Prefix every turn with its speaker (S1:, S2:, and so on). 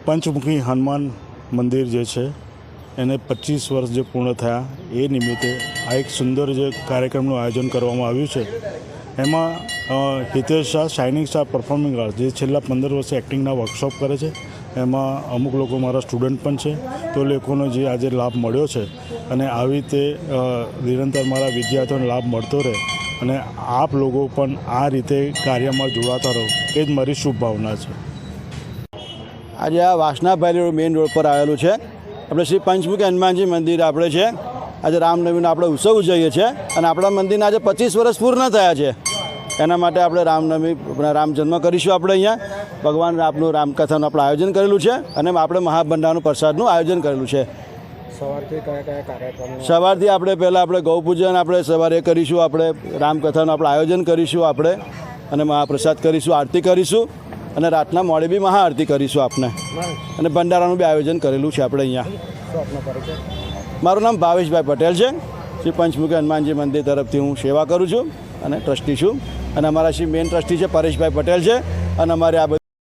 S1: પંચમુખી હનુમાન મંદિર જે છે એને 25 વર્ષ જે પૂર્ણ થયા એ નિમિત્તે આ એક સુંદર જે કાર્યક્રમનું આયોજન કરવામાં આવ્યું છે. એમાં Hitesh Shah shining star performing arts જે છેલ્લા 15 વર્ષે એક્ટિંગના વર્કશોપ કરે છે, એમાં અમુક લોકો મારા સ્ટુડન્ટ પણ છે. તો લોકોનો જે આજે લાભ મળ્યો છે અને આવી રીતે નિરંતર મારા વિદ્યાર્થીઓને લાભ મળતો રહે અને આપ લોકો પણ આ રીતે કાર્યમાં જોડાતા રહો એ જ મારી શુભ ભાવના છે.
S2: આજે આ વાસનાભાઈ રોડ મેઇન રોડ પર આવેલું છે આપણે શ્રી પંચમુખી હનુમાનજી મંદિર આપણે છે. આજે રામનવમીનો આપણે ઉત્સવ ઉજવીએ છીએ અને આપણા મંદિરના આજે 25 વર્ષ પૂર્ણ થયા છે. એના માટે આપણે રામનવમી રામ જન્મ કરીશું. આપણે અહીંયા ભગવાન આપનું રામકથાનું આપણે આયોજન કરેલું છે અને આપણે મહાભંડારનું પ્રસાદનું આયોજન કરેલું છે.
S3: સવારથી કયા કાર્યક્રમ?
S2: સવારથી આપણે પહેલાં આપણે ગૌપૂજન આપણે સવારે કરીશું, આપણે રામકથાનું આપણે આયોજન કરીશું આપણે અને મહાપ્રસાદ કરીશું, આરતી કરીશું અને રાતના મોડે બી મહાઆરતી કરીશું આપણે અને ભંડારાનું બી આયોજન કરેલું છે આપણે અહીંયા. મારું નામ ભાવેશભાઈ પટેલ છે. શ્રી પંચમુખી હનુમાનજી મંદિર તરફથી હું સેવા કરું છું અને ટ્રસ્ટી છું અને અમારા શ્રી મેઇન ટ્રસ્ટી છે પરેશભાઈ પટેલ છે અને અમારે આ